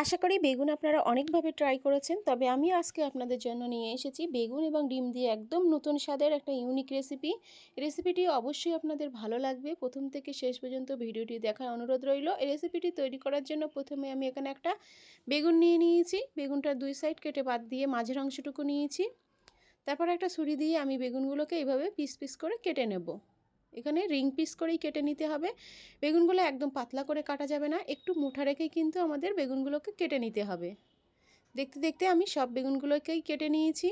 আশা করি বেগুন আপনারা অনেকভাবে ট্রাই করেছেন, তবে আমি আজকে আপনাদের জন্য নিয়ে এসেছি বেগুন এবং ডিম দিয়ে একদম নতুন স্বাদের একটা ইউনিক রেসিপি। রেসিপিটি অবশ্যই আপনাদের ভালো লাগবে। প্রথম থেকে শেষ পর্যন্ত ভিডিওটি দেখার অনুরোধ রইল। এই রেসিপিটি তৈরি করার জন্য প্রথমে আমি এখানে একটা বেগুন নিয়ে নিয়েছি। বেগুনটার দুই সাইড কেটে বাদ দিয়ে মাঝের অংশটুকু নিয়েছি। তারপর একটা ছুরি দিয়ে আমি বেগুনগুলোকে এইভাবে পিস পিস করে কেটে নেব। এখানে রিং পিস করেই কেটে নিতে হবে। বেগুনগুলো একদম পাতলা করে কাটা যাবে না, একটু মুঠা রেখেই কিন্তু আমাদের বেগুনগুলোকে কেটে নিতে হবে। দেখতে দেখতে আমি সব বেগুনগুলোকেই কেটে নিয়েছি।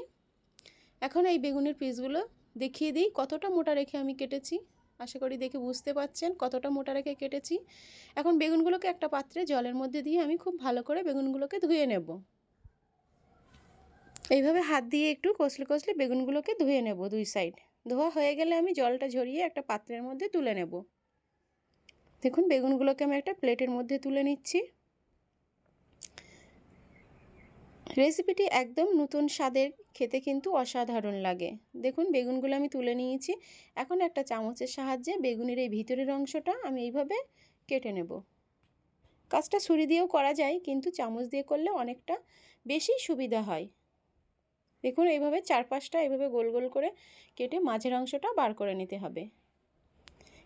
এখন এই বেগুনের পিসগুলো দেখিয়ে দিই কতটা মোটা রেখে আমি কেটেছি। আশা করি দেখে বুঝতে পারছেন কতটা মোটা রেখে কেটেছি। এখন বেগুনগুলোকে একটা পাত্রে জলের মধ্যে দিয়ে আমি খুব ভালো করে বেগুনগুলোকে ধুয়ে নেব। এইভাবে হাত দিয়ে একটু কষলে কষলে বেগুনগুলোকে ধুয়ে নেব দুই সাইড। ধোয়া হয়ে গেলে আমি জলটা ঝরিয়ে একটা পাত্রের মধ্যে তুলে নেব। দেখুন বেগুনগুলোকে আমি একটা প্লেটের মধ্যে তুলে নিচ্ছি। রেসিপিটি একদম নতুন স্বাদের, খেতে কিন্তু অসাধারণ লাগে। দেখুন বেগুনগুলো আমি তুলে নিয়েছি। এখন একটা চামচের সাহায্যে বেগুনের এই ভিতরের অংশটা আমি এইভাবে কেটে নেব। কাজটা ছুরি দিয়েও করা যায়, কিন্তু চামচ দিয়ে করলে অনেকটা বেশি সুবিধা হয়। দেখুন এইভাবে চারপাশটা এইভাবে গোল গোল করে কেটে মাঝের অংশটা বার করে নিতে হবে।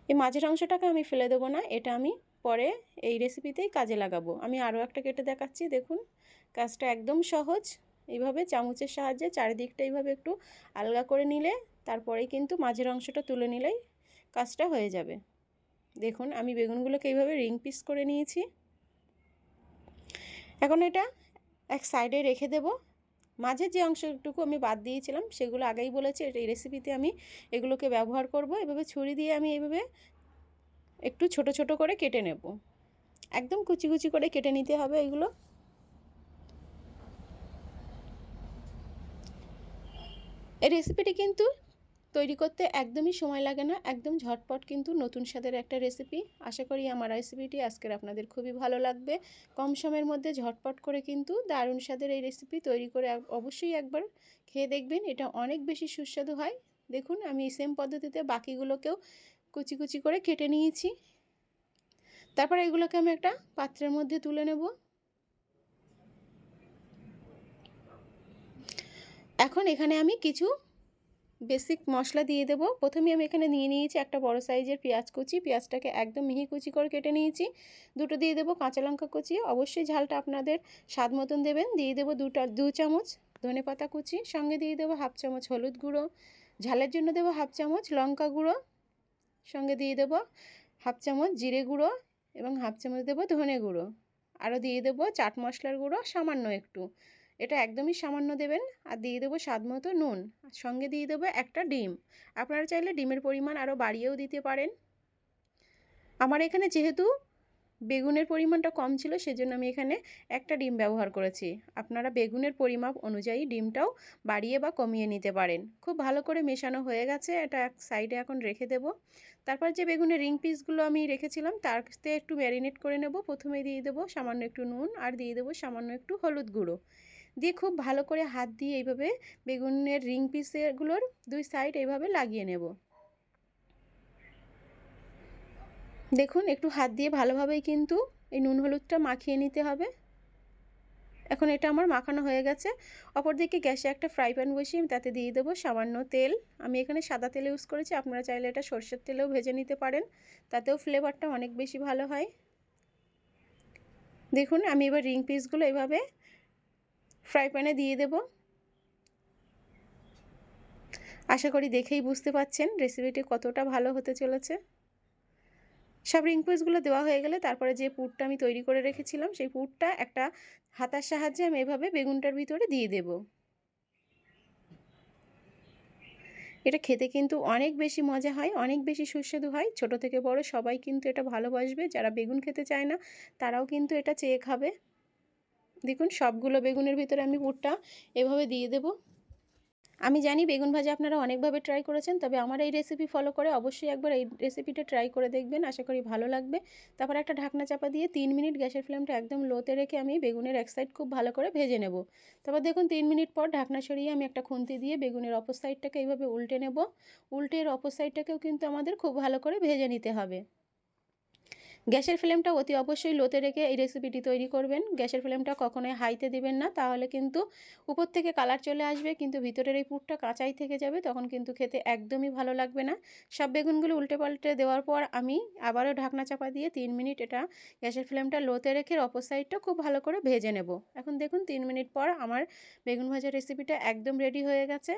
এই মাঝের অংশটাকে আমি ফেলে দেবো না, এটা আমি পরে এই রেসিপিতেই কাজে লাগাবো। আমি আরও একটা কেটে দেখাচ্ছি। দেখুন কাজটা একদম সহজ। এইভাবে চামচের সাহায্যে চারিদিকটা এইভাবে একটু আলগা করে নিলে তারপরেই কিন্তু মাঝের অংশটা তুলে নিলেই কাজটা হয়ে যাবে। দেখুন আমি বেগুনগুলোকে এইভাবে রিং পিস করে নিয়েছি। এখন এটা এক সাইডে রেখে দেব। মাঝের যে অংশটুকু আমি বাদ দিয়েছিলাম সেগুলো আগেই বলেছি এই রেসিপিতে আমি এগুলোকে ব্যবহার করব। এভাবে ছুরি দিয়ে আমি এইভাবে একটু ছোট ছোট করে কেটে নেব। একদম কুচি কুচি করে কেটে নিতে হবে এগুলো। এই রেসিপিটি কিন্তু তৈরি করতে একদমই সময় লাগে না, একদম ঝটপট কিন্তু নতুন স্বাদের একটা রেসিপি। আশা করি আমার রেসিপিটি আজকের আপনাদের খুবই ভালো লাগবে। কম সময়ের মধ্যে ঝটপট করে কিন্তু দারুণ স্বাদের এই রেসিপি তৈরি করে অবশ্যই একবার খেয়ে দেখবেন, এটা অনেক বেশি সুস্বাদু হয়। দেখুন আমি সেম পদ্ধতিতে বাকিগুলোকেও কুচি কুচি করে কেটে নিয়েছি। তারপর এগুলোকে আমি একটা পাত্রের মধ্যে তুলে নেব। এখন এখানে আমি কিছু বেসিক মশলা দিয়ে দেব। প্রথমে আমি এখানে নিয়ে নিয়েছি একটা বড় সাইজের পেঁয়াজ কুচি। পেঁয়াজটাকে একদম মিহি কুচি করে কেটে নিয়েছি। দুটো দিয়ে দেব কাঁচা লঙ্কা কুচি, অবশ্যই ঝালটা আপনাদের স্বাদ মতন দেবেন। দিয়ে দেব দু চামচ ধনেপাতা কুচি, সঙ্গে দিয়ে দেব হাফ চামচ হলুদ গুঁড়ো, ঝালের জন্য দেব হাফ চামচ লঙ্কা গুঁড়ো, সঙ্গে দিয়ে দেব হাফ চামচ জিরে গুঁড়ো এবং হাফ চামচ দেব ধনে গুঁড়ো। আরও দিয়ে দেব চাট মশলার গুঁড়ো সামান্য একটু, এটা একদমই সামান্য দেবেন। আর দিয়ে দেবো স্বাদ মতো নুন, সঙ্গে দিয়ে দেবো একটা ডিম। আপনারা চাইলে ডিমের পরিমাণ আরও বাড়িয়েও দিতে পারেন। আমার এখানে যেহেতু বেগুনের পরিমাণটা কম ছিল সেজন্য আমি এখানে একটা ডিম ব্যবহার করেছি। আপনারা বেগুনের পরিমাপ অনুযায়ী ডিমটাও বাড়িয়ে বা কমিয়ে নিতে পারেন। খুব ভালো করে মেশানো হয়ে গেছে, এটা এক সাইডে এখন রেখে দেব। তারপর যে বেগুনের রিং পিসগুলো আমি রেখেছিলাম তাতে একটু ম্যারিনেট করে নেব। প্রথমে দিয়ে দেবো সামান্য একটু নুন আর দিয়ে দেবো সামান্য একটু হলুদ গুঁড়ো, দিয়ে খুব ভালো করে হাত দিয়ে এইভাবে বেগুনের রিং পিসগুলোর দুই সাইড এইভাবে লাগিয়ে নেব। দেখুন একটু হাত দিয়ে ভালোভাবেই কিন্তু এই নুন হলুদটা মাখিয়ে নিতে হবে। এখন এটা আমার মাখানো হয়ে গেছে। অপরদিকে গ্যাসে একটা ফ্রাই প্যান বসিয়ে আমি তাতে দিয়ে দেবো সামান্য তেল। আমি এখানে সাদা তেল ইউজ করেছি, আপনারা চাইলে এটা সরষের তেলেও ভেজে নিতে পারেন, তাতেও ফ্লেভারটা অনেক বেশি ভালো হয়। দেখুন আমি এবার রিং পিসগুলো এইভাবে ফ্রাই প্যানে দিয়ে দেব। আশা করি দেখেই বুঝতে পারছেন রেসিপিটি কতটা ভালো হতে চলেছে। সব রিং পিসগুলো দেওয়া হয়ে গেলে তারপরে যে পুরটা আমি তৈরি করে রেখেছিলাম সেই পুরটা একটা হাতার সাহায্যে আমি এভাবে বেগুনটার ভিতরে দিয়ে দেব। এটা খেতে কিন্তু অনেক বেশি মজা হয়, অনেক বেশি সুস্বাদু হয়। ছোট থেকে বড় সবাই কিন্তু এটা ভালোবাসবে। যারা বেগুন খেতে চায় না তারাও কিন্তু এটা চেয়ে খাবে। দেখুন সবগুলো বেগুনের ভিতরে আমি পুরটা এভাবে দিয়ে দেব। আমি জানি বেগুন ভাজা আপনারা অনেকভাবে ট্রাই করেছেন, তবে আমার এই রেসিপি ফলো করে অবশ্যই একবার এই রেসিপিটা ট্রাই করে দেখবেন, আশা করি ভালো লাগবে। তারপর একটা ঢাকনা চাপা দিয়ে 3 মিনিট গ্যাসের ফ্লেমটা একদম লোতে রেখে আমি বেগুনের এক সাইড খুব ভালো করে ভেজে নেব। তারপর দেখুন 3 মিনিট পর ঢাকনা সরিয়ে আমি একটা খুন্তি দিয়ে বেগুনের অপর সাইডটাকে এইভাবে উল্টে নেব। উল্টে এর অপর সাইডটাকেও কিন্তু আমাদের খুব ভালো করে ভেজে নিতে হবে। গ্যাসের ফ্লেমটা অতি অবশ্যই লোতে রেখে এই রেসিপিটি তৈরি করবেন। গ্যাসের ফ্লেমটা কখনোই হাইতে দিবেন না, তাহলে কিন্তু উপর থেকে কালার চলে আসবে কিন্তু ভিতরের এই পুরটা কাঁচাই থেকে যাবে, তখন কিন্তু খেতে একদমই ভালো লাগবে না। সব বেগুনগুলো উল্টে পাল্টে দেওয়ার পর আমি আবারও ঢাকনা চাপা দিয়ে 3 মিনিট এটা গ্যাসের ফ্লেমটা লোতে রেখে অপর সাইডটা খুব ভালো করে ভেজে নেব। এখন দেখুন 3 মিনিট পর আমার বেগুন ভাজা রেসিপিটা একদম রেডি হয়ে গেছে।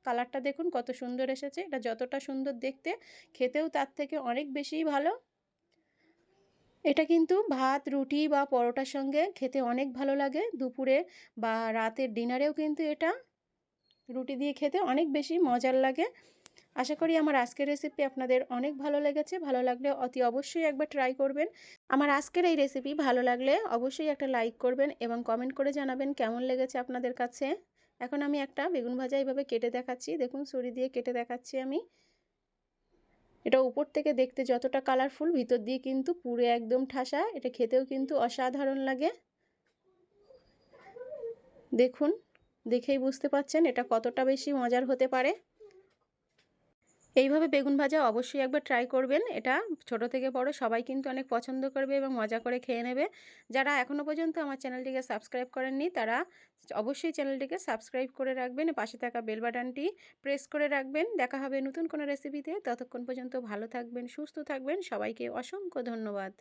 কালারটা দেখুন কত সুন্দর এসেছে। এটা যতটা সুন্দর দেখতে, খেতেও তার থেকে অনেক বেশিই ভালো। এটা কিন্তু ভাত, রুটি বা পরোটার সঙ্গে খেতে অনেক ভালো লাগে। দুপুরে বা রাতের ডিনারেও কিন্তু এটা রুটি দিয়ে খেতে অনেক বেশি মজার লাগে। আশা করি আমার আজকের রেসিপি আপনাদের অনেক ভালো লেগেছে। ভালো লাগলে অতি অবশ্যই একবার ট্রাই করবেন। আমার আজকের এই রেসিপি ভালো লাগলে অবশ্যই একটা লাইক করবেন এবং কমেন্ট করে জানাবেন কেমন লেগেছে আপনাদের কাছে। এখন আমি একটা বেগুন ভাজা এইভাবে কেটে দেখাচ্ছি। দেখুন ছুরি দিয়ে কেটে দেখাচ্ছি আমি। এটা উপর থেকে দেখতে যতটা কালারফুল, ভিতর দিয়ে কিন্তু পুরো একদম ঠাসা। এটা খেতেও কিন্তু অসাধারণ লাগে। দেখুন, দেখেই বুঝতে পারছেন এটা কতটা বেশি মজার হতে পারে। এইভাবে বেগুন ভাজা অবশ্যই একবার ট্রাই করবেন। এটা ছোট থেকে বড় সবাই কিন্তু অনেক পছন্দ করবে এবং মজা করে খেয়ে নেবে। যারা এখনও পর্যন্ত আমার চ্যানেলটিকে সাবস্ক্রাইব করেননি তারা অবশ্যই চ্যানেলটিকে সাবস্ক্রাইব করে রাখবেন, পাশে থাকা বেল বাটনটি প্রেস করে রাখবেন। দেখা হবে নতুন কোনো রেসিপিতে। ততক্ষণ পর্যন্ত ভালো থাকবেন, সুস্থ থাকবেন। সবাইকে অসংখ্য ধন্যবাদ।